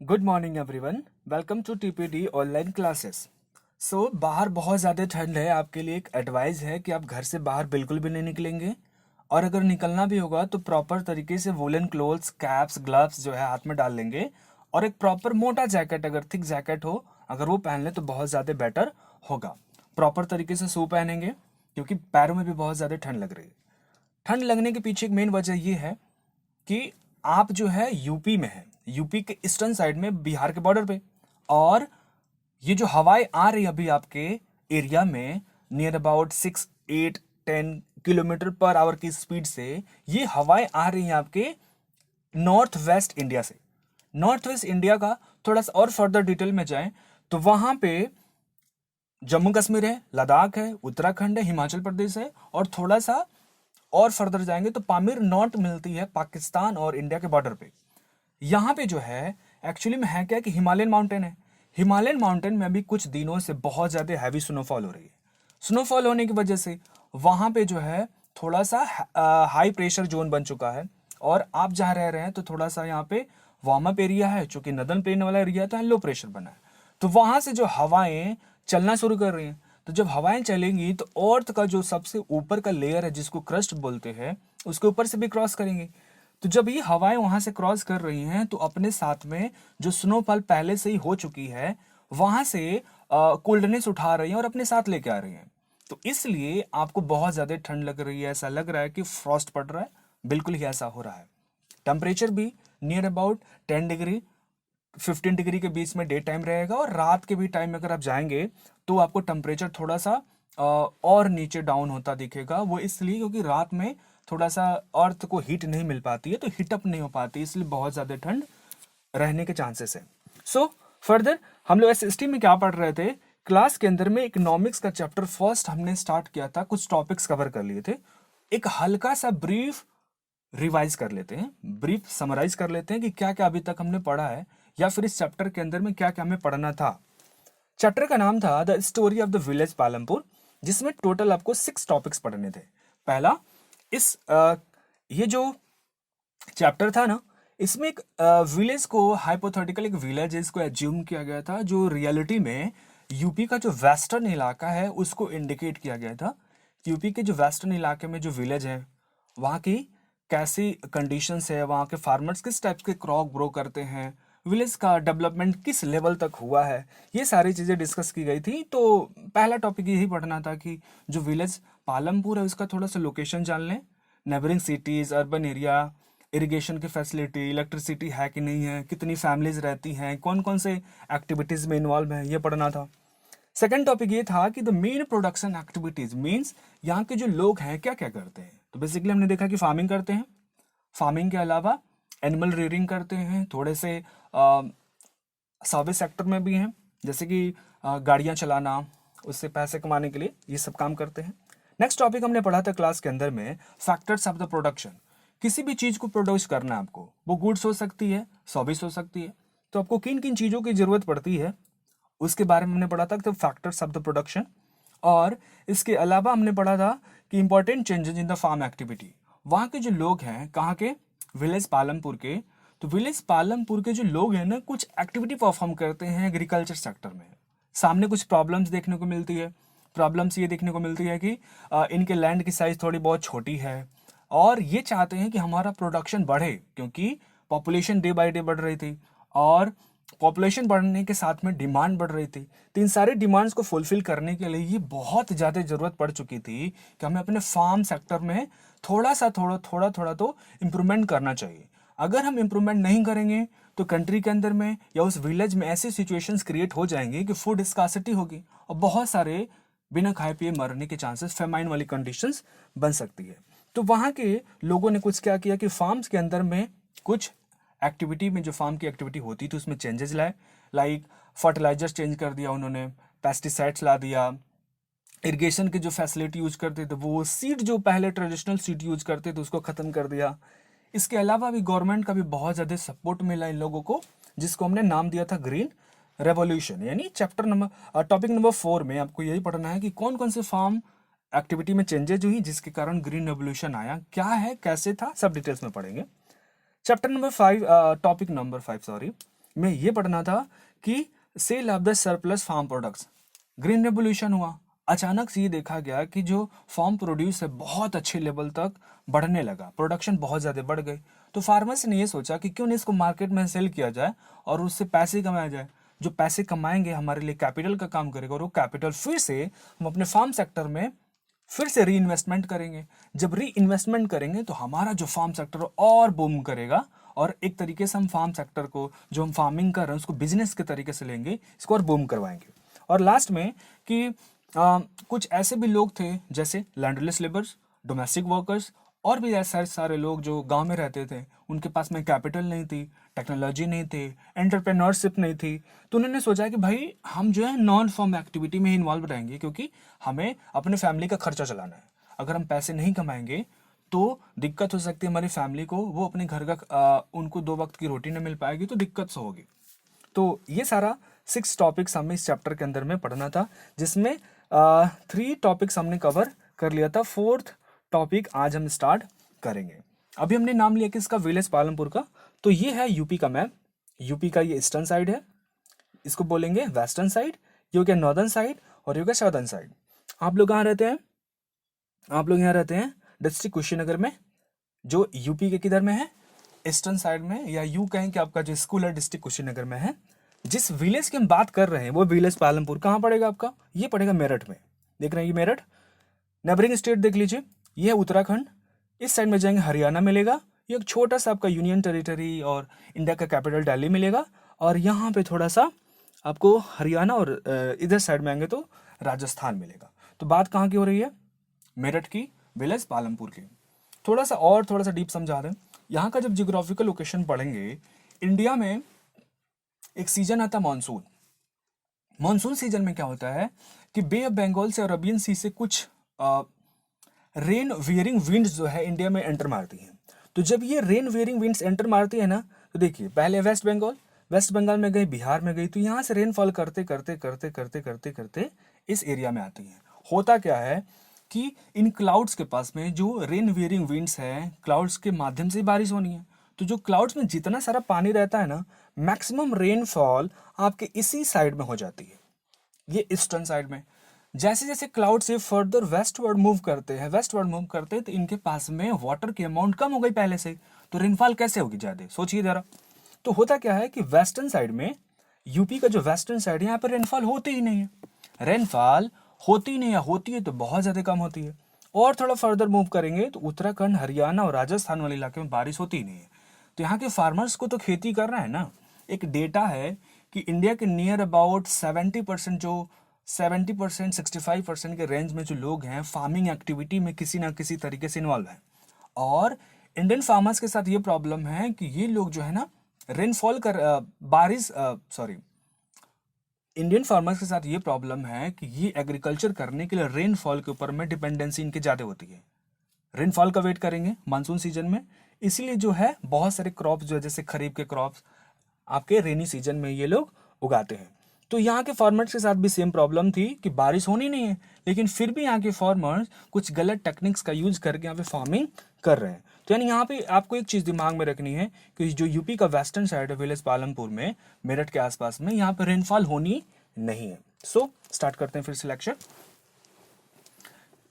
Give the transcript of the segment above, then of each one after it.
Good morning everyone. Welcome to TPD online classes. बाहर बहुत ज़्यादा ठंड है। आपके लिए एक एडवाइस है कि आप घर से बाहर बिल्कुल भी नहीं निकलेंगे, और अगर निकलना भी होगा तो प्रॉपर तरीके से वुलन क्लोथ्स, कैप्स, ग्लव्स जो है हाथ में डाल लेंगे, और एक प्रॉपर मोटा जैकेट, अगर थिक जैकेट हो, अगर वो पहन लें तो बहुत ज़्यादा बेटर होगा। प्रॉपर तरीके से शू पहनेंगे क्योंकि पैरों में भी बहुत ज़्यादा ठंड लग रही है। ठंड लगने के पीछे एक मेन वजह ये है कि आप जो है यूपी में है, यूपी के ईस्टर्न साइड में, बिहार के बॉर्डर पे। और ये जो हवाएं आ रही अभी आपके एरिया में, near about 6, 8, 10 kilometre per hour की स्पीड से, ये हवाएं आ रही हैं आपके नॉर्थ वेस्ट इंडिया से। नॉर्थ वेस्ट इंडिया का थोड़ा सा और फर्दर डिटेल में जाएं तो वहां पे जम्मू कश्मीर है, लद्दाख है, उत्तराखंड है, हिमाचल प्रदेश है, और थोड़ा सा और फर्दर जाएंगे तो पामीर नॉट मिलती है पाकिस्तान और इंडिया के बॉर्डर पे। यहाँ पे जो है एक्चुअली में है क्या कि हिमालयन माउंटेन है। हिमालयन माउंटेन में अभी कुछ दिनों से बहुत ज़्यादा हैवी स्नोफॉल हो रही है। स्नोफॉल होने की वजह से वहाँ पे जो है थोड़ा सा हाई प्रेशर जोन बन चुका है, और आप जहाँ रह रहे हैं तो थोड़ा सा यहाँ पे वार्म अप एरिया है, चूंकि नदन प्लेन वाला एरिया तो लो प्रेशर बना है। तो वहाँ से जो हवाएं चलना शुरू कर रही हैं, तो जब हवाएं चलेंगी तो अर्थ का जो सबसे ऊपर का लेयर है, जिसको क्रस्ट बोलते हैं, उसके ऊपर से भी क्रॉस करेंगी। तो जब ये हवाएं वहां से क्रॉस कर रही हैं तो अपने साथ में जो स्नोफॉल पहले से ही हो चुकी है, वहां से कोल्डनेस उठा रही हैं और अपने साथ लेके आ रही हैं। तो इसलिए आपको बहुत ज्यादा ठंड लग रही है, ऐसा लग रहा है कि फ्रॉस्ट पड़ रहा है। बिल्कुल ही ऐसा हो रहा है। टेम्परेचर भी नियर अबाउट 10 डिग्री 15 डिग्री के बीच में डे टाइम रहेगा, और रात के भी टाइम में अगर आप जाएंगे तो आपको टेम्परेचर थोड़ा सा और नीचे डाउन होता दिखेगा। वो इसलिए क्योंकि रात में थोड़ा सा अर्थ को हीट नहीं मिल पाती है, तो हीट अप नहीं हो पाती, इसलिए बहुत ज़्यादा ठंड रहने के चांसेस है। फर्दर हम लोग एसएसटी में क्या पढ़ रहे थे, क्लास के अंदर में इकोनॉमिक्स का चैप्टर फर्स्ट हमने स्टार्ट किया था, कुछ टॉपिक्स कवर कर लिए थे। एक हल्का सा ब्रीफ रिवाइज कर लेते हैं, ब्रीफ समराइज कर लेते हैं कि क्या क्या अभी तक हमने पढ़ा है, या फिर इस चैप्टर के अंदर में क्या क्या हमें पढ़ना था। चैप्टर का नाम था the story of the village Palampur, जिसमें टोटल आपको 6 टॉपिक्स पढ़ने थे। पहला, इस ये जो चैप्टर था ना, इसमें एक विलेज को, हाइपोथेटिकल एक विलेज है, इसको एज्यूम किया गया था, जो रियलिटी में यूपी का जो वेस्टर्न इलाका है उसको इंडिकेट किया गया था। यूपी के जो वेस्टर्न इलाके में जो विलेज है, वहाँ की कैसी कंडीशंस है, वहाँ के फार्मर्स किस टाइप के क्रॉप ग्रो करते हैं, विलेज का डेवलपमेंट किस लेवल तक हुआ है, ये सारी चीज़ें डिस्कस की गई थी। तो पहला टॉपिक यही पढ़ना था कि जो विलेज पालमपुर है उसका थोड़ा सा लोकेशन जान लें, neighbouring cities, urban area, irrigation की फैसिलिटी, इलेक्ट्रिसिटी है कि नहीं है, कितनी फैमिलीज रहती हैं, कौन कौन से एक्टिविटीज़ में इन्वॉल्व हैं, ये पढ़ना था। सेकंड टॉपिक ये था कि the main production activities means यहाँ के जो लोग हैं क्या क्या करते हैं। तो बेसिकली हमने देखा कि फार्मिंग करते हैं, फार्मिंग के अलावा एनिमल रेयरिंग करते हैं, थोड़े से सर्विस सेक्टर में भी हैं, जैसे कि गाड़ियाँ चलाना, उससे पैसे कमाने के लिए ये सब काम करते हैं। नेक्स्ट टॉपिक हमने पढ़ा था क्लास के अंदर में, फैक्टर्स ऑफ द प्रोडक्शन। किसी भी चीज़ को प्रोड्यूस करना है आपको, वो गुड्स हो सकती है, सर्विस हो सकती है, तो आपको किन किन चीज़ों की ज़रूरत पड़ती है उसके बारे में हमने पढ़ा था, तो फैक्टर्स ऑफ द प्रोडक्शन। और इसके अलावा हमने पढ़ा था कि important changes in the farm activity. वहाँ के जो लोग हैं, कहाँ के, विलेज पालमपुर के, तो विलेज पालमपुर के जो लोग हैं ना, कुछ एक्टिविटी परफॉर्म करते हैं एग्रीकल्चर सेक्टर में। सामने कुछ प्रॉब्लम्स देखने को मिलती है। प्रॉब्लम्स ये देखने को मिलती है कि इनके लैंड की साइज़ थोड़ी बहुत छोटी है, और ये चाहते हैं कि हमारा प्रोडक्शन बढ़े, क्योंकि पॉपुलेशन डे बाय डे बढ़ रही थी, और पॉपुलेशन बढ़ने के साथ में डिमांड बढ़ रही थी। तो इन सारे डिमांड्स को फुलफिल करने के लिए ये बहुत ज़्यादा ज़रूरत पड़ चुकी थी कि हमें अपने फार्म सेक्टर में थोड़ा थोड़ा तो इम्प्रूवमेंट करना चाहिए। अगर हम इम्प्रूवमेंट नहीं करेंगे तो कंट्री के अंदर में या उस विलेज में ऐसी सिचुएशंस क्रिएट हो जाएंगी कि फूड स्कार्सिटी होगी, और बहुत सारे बिना खाए पिए मरने के चांसेस, फेमाइन वाली कंडीशंस बन सकती है। तो वहाँ के लोगों ने कुछ क्या किया कि फार्म्स के अंदर में कुछ एक्टिविटी में, जो फार्म की एक्टिविटी होती थी उसमें चेंजेस लाए, लाइक फर्टिलाइजर्स चेंज कर दिया उन्होंने, पेस्टिसाइड्स ला दिया, इरिगेशन की जो फैसिलिटी यूज करते थे, वो सीड जो पहले ट्रेडिशनल सीड यूज करते थे उसको ख़त्म कर दिया। इसके अलावा भी गवर्नमेंट का भी बहुत ज़्यादा सपोर्ट मिला इन लोगों को, जिसको हमने नाम दिया था ग्रीन रेवोल्यूशन। यानी चैप्टर नंबर, टॉपिक नंबर 4 में आपको यही पढ़ना है कि कौन कौन से फार्म एक्टिविटी में चेंजेज हुई जिसके कारण ग्रीन रेवोल्यूशन आया, क्या है, कैसे था, सब डिटेल्स में पढ़ेंगे। Chapter number 5, topic number 5 sorry, में ये पढ़ना था कि sale of the surplus farm products. Green revolution हुआ, अचानक से ये देखा गया कि जो फार्म प्रोड्यूस है बहुत अच्छे लेवल तक बढ़ने लगा, प्रोडक्शन बहुत ज़्यादा बढ़ गई। तो फार्मर्स ने ये सोचा कि क्यों नहीं इसको मार्केट में सेल किया जाए और उससे पैसे कमाया जाए। जो पैसे कमाएंगे हमारे लिए कैपिटल का काम करेगा, और वो कैपिटल फिर से हम अपने फार्म सेक्टर में फिर से री इन्वेस्टमेंट करेंगे। जब री इन्वेस्टमेंट करेंगे तो हमारा जो फार्म सेक्टर और बूम करेगा, और एक तरीके से हम फार्म सेक्टर को, जो हम फार्मिंग कर रहे हैं उसको बिजनेस के तरीके से लेंगे, इसको और बूम करवाएंगे। और लास्ट में कि कुछ ऐसे भी लोग थे जैसे लैंडलेस लेबर्स, डोमेस्टिक वर्कर्स, और भी ऐसे सारे लोग जो गांव में रहते थे, उनके पास में कैपिटल नहीं थी, टेक्नोलॉजी नहीं थी, एंटरप्रेन्योरशिप नहीं थी। तो उन्होंने सोचा कि भाई हम जो है नॉन फॉर्म एक्टिविटी में ही इन्वॉल्व रहेंगे, क्योंकि हमें अपने फैमिली का खर्चा चलाना है। अगर हम पैसे नहीं कमाएंगे तो दिक्कत हो सकती है हमारी फैमिली को, वो अपने घर का उनको 2 वक्त की रोटी नहीं मिल पाएगी, तो दिक्कत से होगी। तो ये सारा 6 टॉपिक्स हमें इस चैप्टर के अंदर में पढ़ना था, जिसमें 3 टॉपिक्स हमने कवर कर लिया था। 4th टॉपिक आज हम स्टार्ट करेंगे। अभी हमने नाम लिया कि इसका विलेज पालमपुर का। तो ये है यूपी का मैप। यूपी का ये ईस्टर्न साइड है, इसको बोलेंगे वेस्टर्न साइड, ये हो गया नॉर्दर्न साइड, और ये हो गया साउदर्न साइड। आप लोग कहाँ रहते हैं? आप लोग यहाँ रहते हैं डिस्ट्रिक्ट कुशीनगर में, जो यूपी के किधर में है? ईस्टर्न साइड में, या यूं कहें कि आपका जो स्कूल है डिस्ट्रिक्ट कुशीनगर में है। जिस विलेज की हम बात कर रहे हैं वो विलेज पालमपुर कहाँ पड़ेगा आपका? ये पड़ेगा मेरठ में। देख रहे हैं ये मेरठ। नेबरिंग स्टेट देख लीजिए, ये है उत्तराखंड। इस साइड में जाएंगे हरियाणा मिलेगा, ये एक छोटा सा आपका यूनियन टेरिटरी और इंडिया का कैपिटल दिल्ली मिलेगा। और यहाँ पे थोड़ा सा आपको हरियाणा, और इधर साइड में आएंगे तो राजस्थान मिलेगा। तो बात कहाँ की हो रही है? मेरठ की, विलेज पालमपुर की। थोड़ा सा डीप समझा दें। यहाँ का जब जियोग्राफिकल लोकेशन पढ़ेंगे, इंडिया में एक सीजन आता है मानसून। मानसून सीजन में क्या होता है कि बे ऑफ बंगाल से, अरबियन सी से कुछ रेन वेयरिंग विंड्स जो है इंडिया में एंटर मारती हैं। तो जब ये रेन वेयरिंग विंड्स एंटर मारती है ना, तो देखिए पहले वेस्ट बंगाल में गई, बिहार में गई, तो यहाँ से रेनफॉल करते करते करते करते करते करते इस एरिया में आती है। होता क्या है कि इन क्लाउड्स के पास में जो रेन वेयरिंग विंड्स है, क्लाउड्स के माध्यम से बारिश होनी है। तो जो क्लाउड्स में जितना सारा पानी रहता है ना, मैक्सिमम रेनफॉल आपके इसी साइड में हो जाती है, ये ईस्टर्न साइड में। जैसे जैसे क्लाउड से फर्दर वेस्टवर्ड मूव करते हैं तो इनके पास में वाटर की अमाउंट कम हो गई पहले से, तो रेनफॉल कैसे होगी ज़्यादा? सोचिए जरा। तो होता क्या है कि वेस्टर्न साइड में, यूपी का जो वेस्टर्न साइड है, यहाँ पर रेनफॉल होती ही नहीं है। रेनफॉल होती नहीं है, होती है तो बहुत ज़्यादा कम होती है। और थोड़ा फर्दर मूव करेंगे तो उत्तराखंड, हरियाणा और राजस्थान वाले इलाके में बारिश होती ही नहीं है। तो यहाँ के फार्मर्स को तो खेती करना है ना। एक डेटा है कि इंडिया के नियर अबाउट 70%, 65% के रेंज में जो लोग हैं फार्मिंग एक्टिविटी में किसी ना किसी तरीके से इन्वॉल्व हैं। और इंडियन फार्मर्स के साथ ये प्रॉब्लम है कि ये लोग जो है ना रेनफॉल कर इंडियन फार्मर्स के साथ ये प्रॉब्लम है कि ये एग्रीकल्चर करने के लिए रेनफॉल के ऊपर में डिपेंडेंसी इनकी ज़्यादा होती है। रेनफॉल का वेट करेंगे मानसून सीजन में, इसीलिए जो है बहुत सारे क्रॉप्स जो है, जैसे खरीफ के क्रॉप्स आपके रेनी सीजन में ये लोग उगाते हैं। तो यहाँ के फार्मर्स के साथ भी सेम प्रॉब्लम थी कि बारिश होनी नहीं है, लेकिन फिर भी यहाँ के फार्मर्स कुछ गलत टेक्निक्स का यूज करके यहाँ पे फार्मिंग कर रहे हैं। तो यानी यहाँ पे आपको एक चीज़ दिमाग में रखनी है कि जो यूपी का वेस्टर्न साइड है, विलेज पालमपुर में, मेरठ के आसपास में, यहाँ पे रेनफॉल होनी नहीं है। सो स्टार्ट करते हैं फिर से लेक्चर।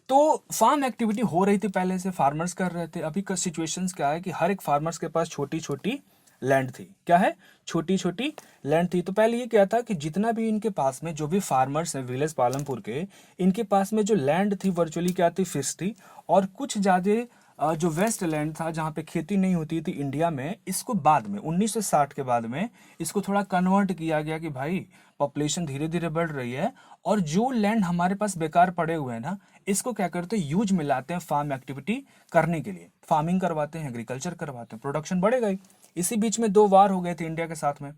तो फार्म एक्टिविटी हो रही थी पहले से, फार्मर्स कर रहे थे। अभी का सिचुएशंस क्या है कि हर एक फार्मर्स के पास छोटी छोटी लैंड थी। क्या है? छोटी छोटी लैंड थी। तो पहले ये क्या था कि जितना भी इनके पास में जो भी फार्मर्स हैं विलेज पालमपुर के, इनके पास में जो लैंड थी वर्चुअली क्या थी? फिक्स थी। और कुछ ज़्यादा जो वेस्ट लैंड था जहाँ पे खेती नहीं होती थी इंडिया में, इसको बाद में 1960 के बाद में इसको थोड़ा कन्वर्ट किया गया कि भाई पॉपुलेशन धीरे धीरे बढ़ रही है, और जो लैंड हमारे पास बेकार पड़े हुए हैं ना, इसको क्या करते हैं? यूज में लाते हैं फार्म एक्टिविटी करने के लिए, फार्मिंग करवाते हैं, एग्रीकल्चर करवाते हैं, प्रोडक्शन बढ़ेगा ही। इसी बीच में 2 वार हो गए थे इंडिया के साथ में।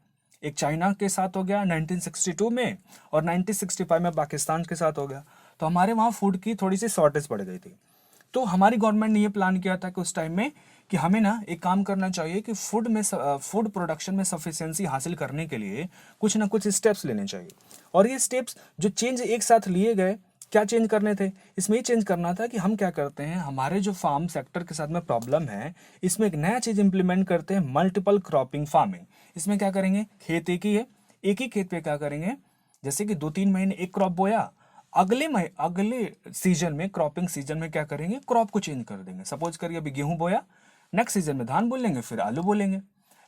एक चाइना के साथ हो गया 1962 में, और 1965 में पाकिस्तान के साथ हो गया। तो हमारे वहाँ फूड की थोड़ी सी शॉर्टेज पड़ गई थी। तो हमारी गवर्नमेंट ने ये प्लान किया था कि उस टाइम में कि हमें ना एक काम करना चाहिए कि फूड प्रोडक्शन में सफिशिएंसी हासिल करने के लिए कुछ ना कुछ स्टेप्स लेने चाहिए। और ये स्टेप्स जो चेंज एक साथ लिए गए, क्या चेंज करने थे? इसमें ये चेंज करना था कि हम क्या करते हैं, हमारे जो फार्म सेक्टर के साथ में प्रॉब्लम है, इसमें एक नया चीज़ इंप्लीमेंट करते हैं, मल्टीपल क्रॉपिंग फार्मिंग। इसमें क्या करेंगे, खेत एक ही है, एक ही खेत पे क्या करेंगे, जैसे कि 2-3 महीने एक क्रॉप बोया, अगले सीजन में, क्रॉपिंग सीजन में क्या करेंगे, क्रॉप को चेंज कर देंगे। सपोज करिए अभी गेहूं बोया, नेक्स्ट सीजन में धान बोल लेंगे, फिर आलू बोलेंगे।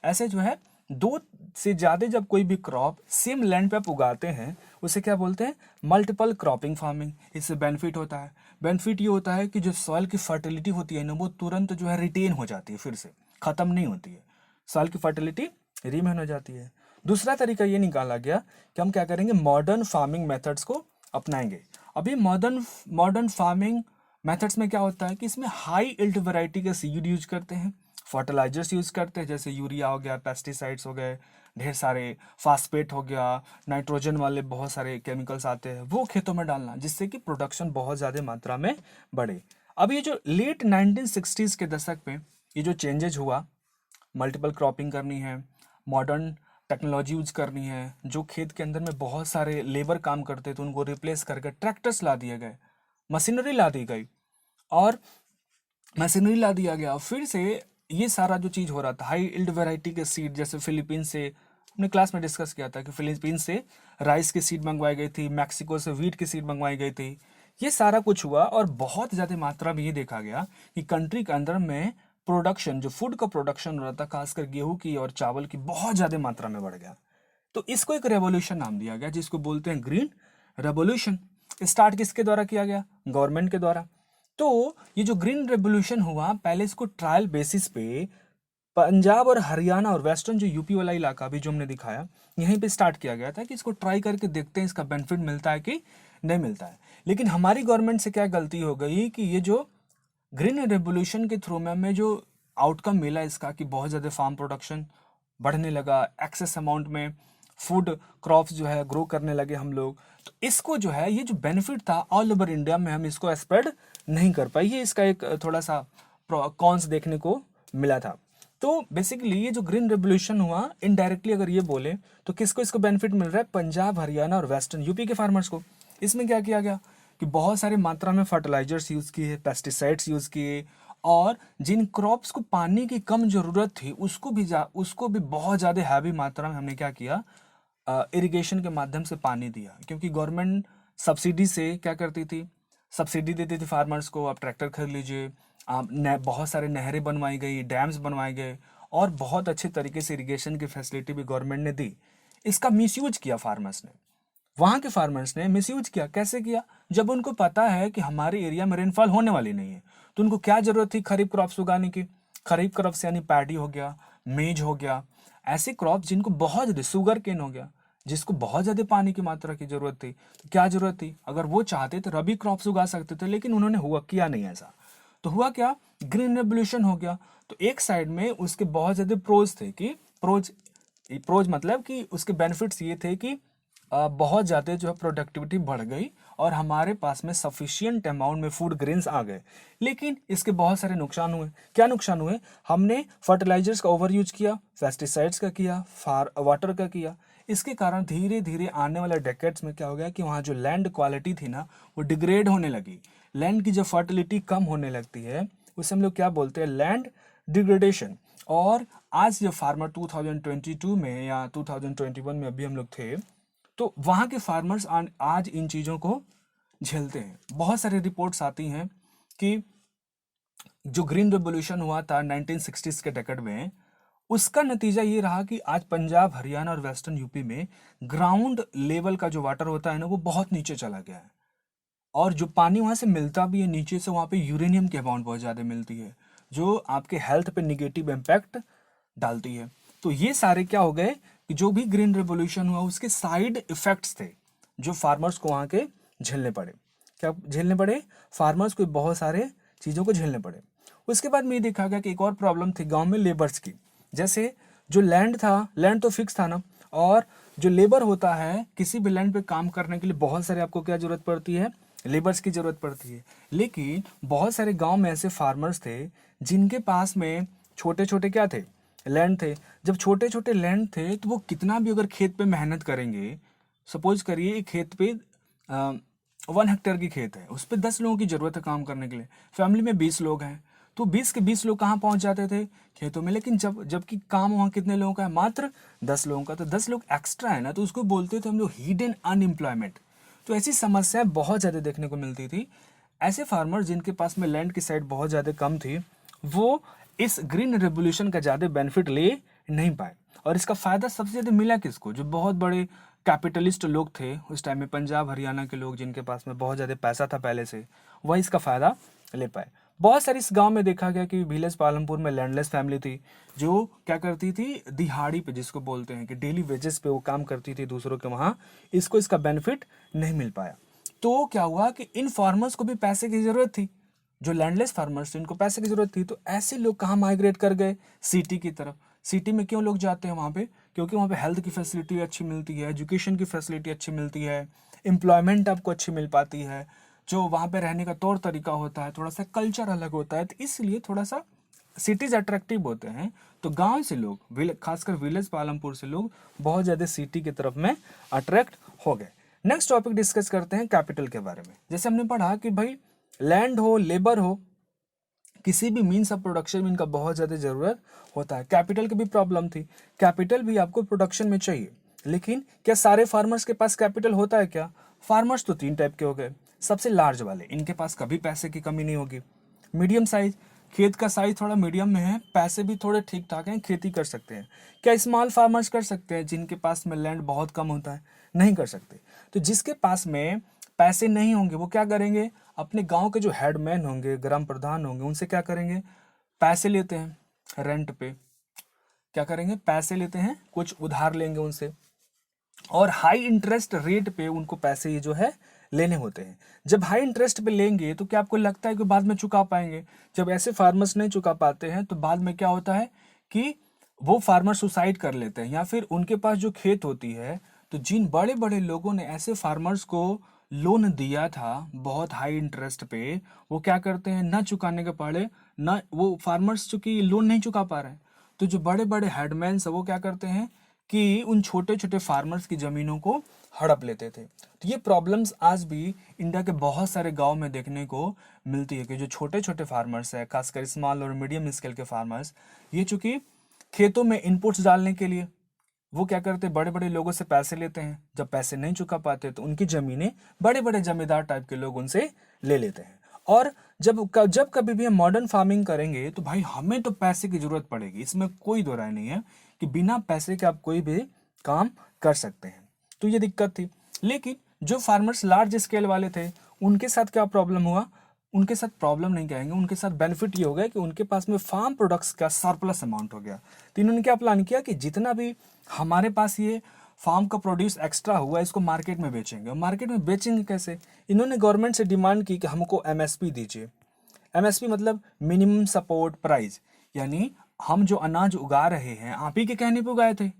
ऐसे जो है 2 से ज़्यादा जब कोई भी क्रॉप सेम लैंड पे आप उगाते हैं उसे क्या बोलते हैं, मल्टीपल क्रॉपिंग फार्मिंग। इससे बेनिफिट होता है, बेनिफिट ये होता है कि जो सॉइल की फर्टिलिटी होती है ना वो तुरंत जो है रिटेन हो जाती है, फिर से ख़त्म नहीं होती है, सॉइल की फर्टिलिटी रिमेन हो जाती है। दूसरा तरीका ये निकाला गया कि हम क्या करेंगे, मॉडर्न फार्मिंग मेथड्स को अपनाएंगे। अभी मॉडर्न फार्मिंग मेथड्स में क्या होता है कि इसमें हाई इल्ड वैरायटी के सीड यूज करते हैं, फर्टिलाइजर्स यूज करते हैं, जैसे यूरिया हो गया, पेस्टिसाइड्स हो गए, ढेर सारे फास्फेट हो गया, नाइट्रोजन वाले बहुत सारे केमिकल्स आते हैं, वो खेतों में डालना, जिससे कि प्रोडक्शन बहुत ज़्यादा मात्रा में बढ़े। अब ये जो लेट 1960s के दशक में ये जो चेंजेज हुआ, मल्टीपल क्रॉपिंग करनी है, मॉडर्न टेक्नोलॉजी यूज करनी है, जो खेत के अंदर में बहुत सारे लेबर काम करते थे उनको रिप्लेस करके ट्रैक्टर्स ला दिए गए, मशीनरी ला दी गई, और मशीनरी ला दिया गया। फिर से ये सारा जो चीज़ हो रहा था, हाई इल्ड वैरायटी के सीड, जैसे फिलीपींस से, हमने क्लास में डिस्कस किया था कि फिलीपींस से राइस की सीड मंगवाई गई थी, मैक्सिको से वीट की सीड मंगवाई गई थी। ये सारा कुछ हुआ और बहुत ज़्यादा मात्रा में ये देखा गया कि कंट्री के अंदर में प्रोडक्शन, जो फूड का प्रोडक्शन हो रहा था, खासकर गेहूं की और चावल की, बहुत ज़्यादा मात्रा में बढ़ गया। तो इसको एक रेवोल्यूशन नाम दिया गया, जिसको बोलते हैं ग्रीन रेवोल्यूशन। स्टार्ट किसके द्वारा किया गया, गवर्नमेंट के द्वारा। तो ये जो ग्रीन रेवोल्यूशन हुआ, पहले इसको ट्रायल बेसिस पे पंजाब और हरियाणा और वेस्टर्न जो यूपी वाला इलाका भी जो हमने दिखाया, यहीं पे स्टार्ट किया गया था कि इसको ट्राई करके देखते हैं इसका बेनिफिट मिलता है कि नहीं मिलता है। लेकिन हमारी गवर्नमेंट से क्या गलती हो गई कि ये जो ग्रीन रेवोल्यूशन के थ्रू में हमें जो आउटकम मिला इसका, कि बहुत ज़्यादा फार्म प्रोडक्शन बढ़ने लगा, एक्सेस अमाउंट में फूड क्रॉप्स जो है ग्रो करने लगे हम लोग, तो इसको जो है, ये जो बेनिफिट था ऑल ओवर इंडिया में, हम इसको स्प्रेड नहीं कर पाए। ये इसका एक थोड़ा सा कॉन्स देखने को मिला था। तो बेसिकली ये जो ग्रीन रेवोल्यूशन हुआ, इनडायरेक्टली अगर ये बोले तो किसको इसको बेनिफिट मिल रहा है, पंजाब, हरियाणा और वेस्टर्न यूपी के फार्मर्स को। इसमें क्या किया गया कि बहुत सारे मात्रा में फर्टिलाइजर्स यूज़ किए, पेस्टिसाइड्स यूज़ किए, और जिन क्रॉप्स को पानी की कम ज़रूरत थी उसको भी बहुत ज़्यादा हैवी मात्रा में हमने क्या किया, इरिगेशन के माध्यम से पानी दिया। क्योंकि गवर्नमेंट सब्सिडी से क्या करती थी, सब्सिडी देती थी फार्मर्स को, आप ट्रैक्टर खरीद लीजिए, आप बहुत सारे नहरें बनवाई गई, डैम्स बनवाए गए, और बहुत अच्छे तरीके से इरिगेशन की फैसिलिटी भी गवर्नमेंट ने दी। इसका मिसयूज किया फार्मर्स ने, वहाँ के फार्मर्स ने मिसयूज किया। कैसे किया, जब उनको पता है कि हमारे एरिया में रेनफॉल होने वाली नहीं है, तो उनको क्या ज़रूरत थी, खरीफ क्रॉप्स उगाने की। खरीफ क्रॉप्स यानी पैडी हो गया, मेज हो गया, ऐसे क्रॉप्स जिनको बहुत ज़्यादा, शुगर केन हो गया, जिसको बहुत ज़्यादा पानी की मात्रा की ज़रूरत थी। तो क्या ज़रूरत थी, अगर वो चाहते तो रबी क्रॉप्स उगा सकते थे, लेकिन उन्होंने किया नहीं ऐसा। तो हुआ क्या, ग्रीन रेवोल्यूशन हो गया। तो एक साइड में उसके बहुत ज़्यादा प्रोज थे, कि प्रोज मतलब कि उसके बेनिफिट्स ये थे कि बहुत ज़्यादा जो है प्रोडक्टिविटी बढ़ गई और हमारे पास में सफिशियंट अमाउंट में फूड ग्रेन्स आ गए। लेकिन इसके बहुत सारे नुकसान हुए। क्या नुकसान हुए, हमने फर्टिलाइजर्स का ओवर यूज किया, पेस्टिसाइड्स का किया, वाटर का किया। इसके कारण धीरे धीरे आने वाले डेकेड्स में क्या हो गया कि वहाँ जो लैंड क्वालिटी थी ना, वो डिग्रेड होने लगी। लैंड की जो फर्टिलिटी कम होने लगती है उसे हम लोग क्या बोलते हैं, लैंड डिग्रेडेशन। और आज जो फार्मर 2022 में या 2021 में अभी हम लोग थे, तो वहाँ के फार्मर्स आज इन चीज़ों को झेलते हैं। बहुत सारी रिपोर्ट्स आती हैं कि जो ग्रीन रेवोल्यूशन हुआ था 1960s के डेकेड में, उसका नतीजा ये रहा कि आज पंजाब, हरियाणा और वेस्टर्न यूपी में ग्राउंड लेवल का जो वाटर होता है ना, वो बहुत नीचे चला गया है। और जो पानी वहाँ से मिलता भी है नीचे से, वहाँ पे यूरेनियम की अमाउंट बहुत ज़्यादा मिलती है, जो आपके हेल्थ पे निगेटिव इम्पैक्ट डालती है। तो ये सारे क्या हो गए कि जो भी ग्रीन रेवोल्यूशन हुआ उसके साइड इफेक्ट्स थे, जो फार्मर्स को वहाँ के झेलने पड़े। क्या झेलने पड़े, फार्मर्स को बहुत सारे चीज़ों को झेलने पड़े। उसके बाद में ये देखा गया कि एक और प्रॉब्लम थी गाँव में लेबर्स की। जैसे जो लैंड था, लैंड तो फिक्स था ना, और जो लेबर होता है किसी भी लैंड पे काम करने के लिए बहुत सारे आपको क्या जरूरत पड़ती है, लेबर्स की जरूरत पड़ती है। लेकिन बहुत सारे गांव में ऐसे फार्मर्स थे जिनके पास में छोटे छोटे क्या थे, लैंड थे। जब छोटे छोटे लैंड थे तो वो कितना भी अगर खेत पे मेहनत करेंगे, सपोज करिए एक खेत पे 1 हेक्टेयर की खेत है, उस पर 10 लोगों की जरूरत है काम करने के लिए, फैमिली में 20 लोग हैं, तो 20 के 20 लोग कहाँ पहुंच जाते थे? खेतों में। लेकिन जबकि काम वहाँ कितने लोगों का है? मात्र 10 लोगों का। तो 10 लोग एक्स्ट्रा है ना, तो उसको बोलते थे हम लोग हिडन अनएम्प्लॉयमेंट। तो ऐसी समस्याएं बहुत ज़्यादा देखने को मिलती थी। ऐसे फार्मर जिनके पास में लैंड की साइड बहुत ज़्यादा कम थी, वो इस ग्रीन रेवोल्यूशन का ज़्यादा बेनिफिट ले नहीं पाए। और इसका फ़ायदा सबसे ज़्यादा मिला किसको? जो बहुत बड़े कैपिटलिस्ट लोग थे उस टाइम में, पंजाब हरियाणा के लोग जिनके पास में बहुत ज़्यादा पैसा था पहले से, वह इसका फ़ायदा ले पाए। बहुत सारी इस गांव में देखा गया कि विलेज पालमपुर में लैंडलेस फैमिली थी जो क्या करती थी, दिहाड़ी पे जिसको बोलते हैं कि डेली वेजेस पे वो काम करती थी दूसरों के वहाँ, इसका बेनिफिट नहीं मिल पाया। तो क्या हुआ कि इन फार्मर्स को भी पैसे की ज़रूरत थी, जो लैंडलेस फार्मर्स थे इनको पैसे की ज़रूरत थी। तो ऐसे लोग कहाँ माइग्रेट कर गए? सिटी की तरफ। सिटी में क्यों लोग जाते हैं वहाँ पे? क्योंकि वहाँ पे हेल्थ की फैसिलिटी अच्छी मिलती है, एजुकेशन की फैसिलिटी अच्छी मिलती है, एम्प्लॉयमेंट आपको अच्छी मिल पाती है, जो वहाँ पे रहने का तौर तरीका होता है, थोड़ा सा कल्चर अलग होता है, तो इसलिए थोड़ा सा सिटीज़ अट्रैक्टिव होते हैं। तो गांव से लोग, खासकर विलेज पालमपुर से लोग बहुत ज़्यादा सिटी की तरफ में अट्रैक्ट हो गए। नेक्स्ट टॉपिक डिस्कस करते हैं कैपिटल के बारे में। जैसे हमने पढ़ा कि भाई लैंड हो, लेबर हो, किसी भी मीन्स ऑफ प्रोडक्शन में इनका बहुत ज़्यादा ज़रूरत होता है। कैपिटल की भी प्रॉब्लम थी, कैपिटल भी आपको प्रोडक्शन में चाहिए। लेकिन क्या सारे फार्मर्स के पास कैपिटल होता है क्या? फार्मर्स तो 3 टाइप के हो गए। सबसे लार्ज वाले, इनके पास कभी पैसे की कमी नहीं होगी। मीडियम साइज, खेत का साइज थोड़ा मीडियम में है, पैसे भी थोड़े ठीक ठाक हैं, खेती कर सकते हैं। क्या स्मॉल फार्मर्स कर सकते हैं जिनके पास में लैंड बहुत कम होता है? नहीं कर सकते। तो जिसके पास में पैसे नहीं होंगे वो क्या करेंगे? अपने गांव के जो हेडमैन होंगे, ग्राम प्रधान होंगे, उनसे क्या करेंगे? पैसे लेते हैं रेंट पे। क्या करेंगे? पैसे लेते हैं, कुछ उधार लेंगे उनसे, और हाई इंटरेस्ट रेट पे उनको पैसे ये जो है लेने होते हैं। जब हाई इंटरेस्ट पे लेंगे तो क्या आपको लगता है कि बाद में चुका पाएंगे? जब ऐसे फार्मर्स नहीं चुका पाते हैं तो बाद में क्या होता है कि वो फार्मर सुसाइड कर लेते हैं, या फिर उनके पास जो खेत होती है, तो जिन बड़े बड़े लोगों ने ऐसे फार्मर्स को लोन दिया था बहुत हाई इंटरेस्ट पे, वो क्या करते हैं? ना चुकाने के पड़े, ना वो फार्मर्स चूंकि लोन नहीं चुका पा रहे हैं, तो जो बड़े बड़े हेडमैन्स है वो क्या करते हैं कि उन छोटे छोटे फार्मर्स की ज़मीनों को हड़प लेते थे। तो ये प्रॉब्लम्स आज भी इंडिया के बहुत सारे गांव में देखने को मिलती है कि जो छोटे छोटे फार्मर्स हैं, खासकर स्मॉल और मीडियम स्केल के फार्मर्स, ये चूंकि खेतों में इनपुट्स डालने के लिए वो क्या करते हैं? बड़े बड़े लोगों से पैसे लेते हैं। जब पैसे नहीं चुका पाते तो उनकी ज़मीनें बड़े बड़े जमींदार टाइप के लोग उनसे ले लेते हैं। और जब कभी भी हम मॉडर्न फार्मिंग करेंगे तो भाई हमें तो पैसे की ज़रूरत पड़ेगी, इसमें कोई दो राय नहीं है कि बिना पैसे के आप कोई भी काम कर सकते हैं। तो ये दिक्कत थी। लेकिन जो फार्मर्स लार्ज स्केल वाले थे उनके साथ क्या प्रॉब्लम हुआ? उनके साथ प्रॉब्लम नहीं कहेंगे, उनके साथ बेनिफिट ये हो गया कि उनके पास में फार्म प्रोडक्ट्स का सरप्लस अमाउंट हो गया। तो इन्होंने क्या प्लान किया कि जितना भी हमारे पास ये फार्म का प्रोड्यूस एक्स्ट्रा हुआ इसको मार्केट में बेचेंगे। और मार्केट में बेचेंगे कैसे? इन्होंने गवर्नमेंट से डिमांड की कि हमको एमएसपी दीजिए। एमएसपी मतलब मिनिमम सपोर्ट प्राइस, यानी हम जो अनाज उगा रहे हैं आप ही के कहने पे उगाए थे,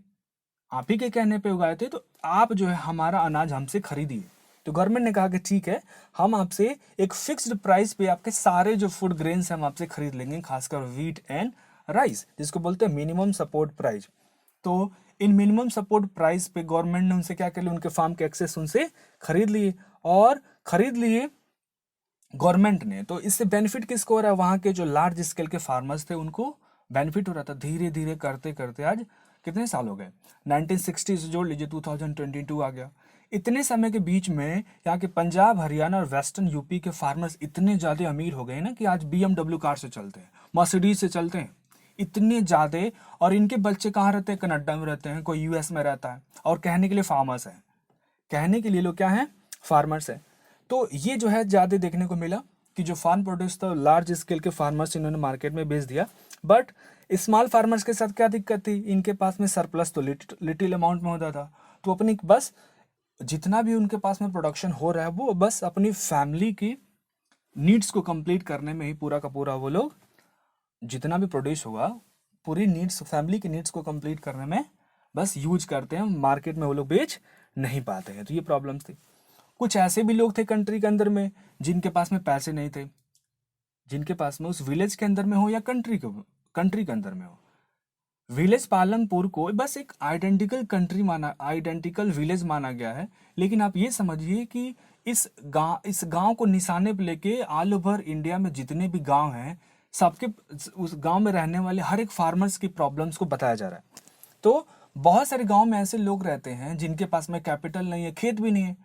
आप ही के कहने पे उगाए थे, तो आप जो है हमारा अनाज हमसे खरीदिए। तो गवर्नमेंट ने कहा कि ठीक है, हम आपसे एक फिक्स्ड प्राइस पे आपके सारे जो फूड ग्रेन्स हैं हम आपसे खरीद लेंगे, खासकर व्हीट एंड राइस, जिसको बोलते हैं मिनिमम सपोर्ट प्राइस। तो इन मिनिमम सपोर्ट प्राइस पे गवर्नमेंट ने उनसे क्या कर लिया? उनके फार्म के एक्सेस उनसे खरीद लिए, और खरीद लिए गवर्नमेंट ने। तो इससे बेनिफिट किसको हो रहा है? वहाँ के जो लार्ज स्केल के फार्मर्स थे उनको बेनिफिट हो रहा था। धीरे धीरे करते करते आज कितने साल हो गए? 1960 से जोड़ लीजिए, 2022 आ गया। इतने समय के बीच में यहाँ के पंजाब, हरियाणा और वेस्टर्न यूपी के फार्मर्स इतने ज़्यादा अमीर हो गए ना कि आज BMW कार से चलते हैं, मर्सिडीज से चलते हैं, इतने ज़्यादा। और इनके बच्चे कहाँ रहते हैं? कनाडा में रहते हैं, कोई यूएस में रहता है, और कहने के लिए फार्मर्स हैं। कहने के लिए लोग क्या हैं? फार्मर्स हैं। तो ये जो है ज़्यादा देखने को मिला कि जो फार्म प्रोड्यूस था लार्ज स्केल के फार्मर्स इन्होंने मार्केट में बेच दिया। बट स्मॉल फार्मर्स के साथ क्या दिक्कत थी? इनके पास में सरप्लस तो लिटिल अमाउंट में होता था, तो अपनी बस जितना भी उनके पास में प्रोडक्शन हो रहा है वो बस अपनी फैमिली की नीड्स को कंप्लीट करने में ही पूरा का पूरा वो लोग जितना भी प्रोड्यूस होगा पूरी नीड्स, फैमिली की नीड्स को कंप्लीट करने में बस यूज करते हैं, मार्केट में वो लोग बेच नहीं पाते हैं। तो ये प्रॉब्लम्स थी। कुछ ऐसे भी लोग थे कंट्री के अंदर में जिनके पास में पैसे नहीं थे, जिनके पास में उस विलेज के अंदर में हो या कंट्री के अंदर में हो। विलेज पालमपुर को बस एक आइडेंटिकल विलेज माना गया है। लेकिन आप ये समझिए कि इस गांव को निशाने पे लेके ऑल ओवर इंडिया में जितने भी गांव हैं सबके उस गांव में रहने वाले हर एक फार्मर्स की प्रॉब्लम्स को बताया जा रहा है। तो बहुत सारे गांव में ऐसे लोग रहते हैं जिनके पास में कैपिटल नहीं है, खेत भी नहीं है,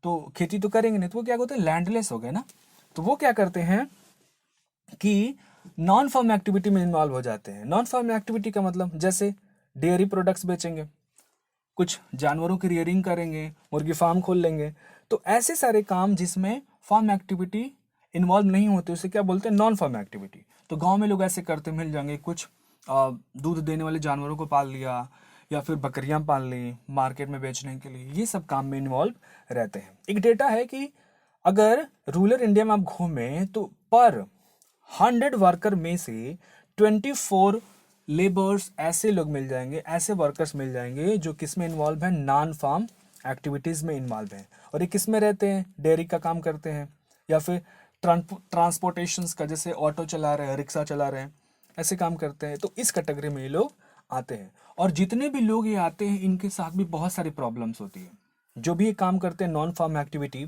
तो खेती तो करेंगे नहीं, तो वो क्या होते हैं, लैंडलेस हो गए ना। तो वो क्या करते हैं कि नॉन फार्म एक्टिविटी में इन्वॉल्व हो जाते हैं। नॉन फार्म एक्टिविटी का मतलब जैसे डेयरी प्रोडक्ट्स बेचेंगे, कुछ जानवरों की रियरिंग करेंगे, मुर्गी फार्म खोल लेंगे। तो ऐसे सारे काम जिसमें फार्म एक्टिविटी इन्वॉल्व नहीं होती उसे क्या बोलते हैं, नॉन फार्म एक्टिविटी। तो गांव में लोग ऐसे करते मिल जाएंगे, कुछ दूध देने वाले जानवरों को पाल लिया या फिर बकरियां पाल ली मार्केट में बेचने के लिए, ये सब काम में इन्वॉल्व रहते हैं। एक डेटा है कि अगर रूरल इंडिया में आप घूमें तो पर 100 वर्कर में से 24 लेबर्स ऐसे लोग मिल जाएंगे, ऐसे वर्कर्स मिल जाएंगे जो किस में इन्वॉल्व हैं, नॉन फार्म एक्टिविटीज़ में इन्वॉल्व हैं। और ये किस में रहते हैं, डेयरी का काम करते हैं या फिर ट्रांसपोर्टेशंस का, जैसे ऑटो चला रहे हैं, रिक्शा चला रहे हैं, ऐसे काम करते हैं। तो इस कैटेगरी में ये लोग आते हैं। और जितने भी लोग ये आते हैं इनके साथ भी बहुत सारी प्रॉब्लम्स होती है। जो भी ये काम करते हैं नॉन फार्म एक्टिविटी,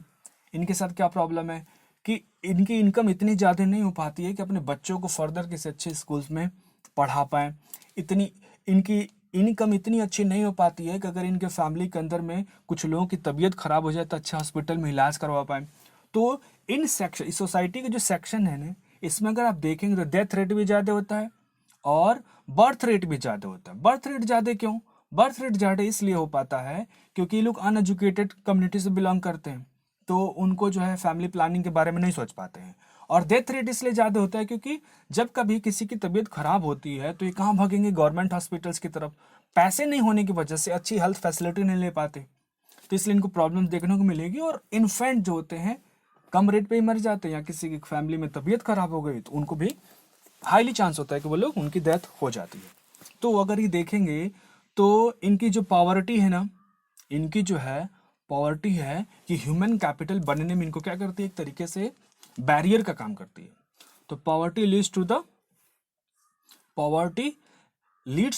इनके साथ क्या प्रॉब्लम है कि इनकी इनकम इतनी ज़्यादा नहीं हो पाती है कि अपने बच्चों को फर्दर किसी अच्छे स्कूल्स में पढ़ा पाएँ। इतनी इनकी इनकम इतनी अच्छी नहीं हो पाती है कि अगर इनके फैमिली के अंदर में कुछ लोगों की तबीयत खराब हो जाए तो अच्छे हॉस्पिटल में इलाज करवा पाएँ। तो इन सेक्शन, इस सोसाइटी के जो सेक्शन है ना, इसमें अगर आप देखेंगे तो डेथ रेट भी ज़्यादा होता है और बर्थ रेट भी ज़्यादा होता है। बर्थ रेट ज़्यादा क्यों, बर्थ रेट ज़्यादा इसलिए हो पाता है क्योंकि ये लोग अनएजुकेटेड कम्युनिटी से बिलोंग करते हैं, तो उनको जो है फैमिली प्लानिंग के बारे में नहीं सोच पाते हैं। और डेथ रेट इसलिए ज़्यादा होता है क्योंकि जब कभी किसी की तबीयत खराब होती है तो ये कहाँ भागेंगे, गवर्नमेंट हॉस्पिटल्स की तरफ। पैसे नहीं होने की वजह से अच्छी हेल्थ फैसिलिटी नहीं ले पाते, तो इसलिए इनको प्रॉब्लम देखने को मिलेगी। और इन्फेंट जो होते हैं कम रेट पे ही मर जाते हैं, या किसी की फैमिली में तबीयत खराब हो गई तो उनको भी हाईली चांस होता है कि वो लोग, उनकी डेथ हो जाती है। तो अगर ये देखेंगे तो इनकी जो पॉवर्टी है ना, इनकी जो है पॉवर्टी है कि ह्यूमन कैपिटल बनने में इनको क्या करती है, एक तरीके से बैरियर का काम करती है। तो poverty leads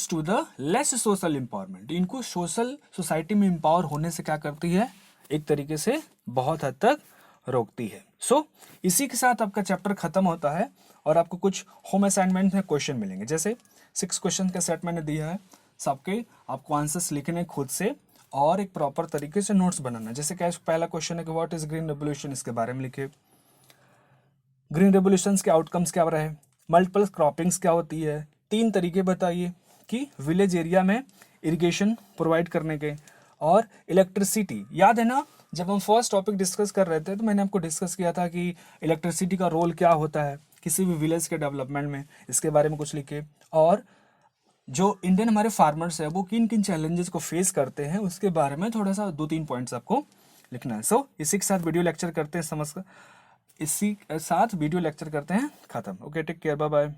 to the less social empowerment. इनको सोशल सोसाइटी में एम्पावर होने से क्या करती है, एक तरीके से बहुत हद तक रोकती है। सो इसी के साथ आपका चैप्टर खत्म होता है और आपको कुछ होम असाइनमेंट में क्वेश्चन मिलेंगे। जैसे 6 क्वेश्चन का सेट मैंने दिया है, सबके आपको आंसर्स लिखने खुद से और एक प्रॉपर तरीके से नोट्स बनाना। जैसे क्या पहला क्वेश्चन है कि व्हाट इज ग्रीन रेवोल्यूशन, इसके बारे में लिखे। ग्रीन रेवोल्यूशन के आउटकम्स क्या रहे, मल्टीपल क्रॉपिंग्स क्या होती है, 3 तरीके बताइए कि विलेज एरिया में इरिगेशन प्रोवाइड करने के। और इलेक्ट्रिसिटी याद है ना, जब हम फर्स्ट टॉपिक डिस्कस कर रहे थे तो मैंने आपको डिस्कस किया था कि इलेक्ट्रिसिटी का रोल क्या होता है किसी भी विलेज के डेवलपमेंट में, इसके बारे में कुछ लिखे। और जो इंडियन हमारे फार्मर्स है वो किन किन चैलेंजेस को फेस करते हैं उसके बारे में थोड़ा सा 2-3 पॉइंट्स आपको लिखना है। सो इसी के साथ वीडियो लेक्चर करते हैं खत्म। Okay, take care, bye bye.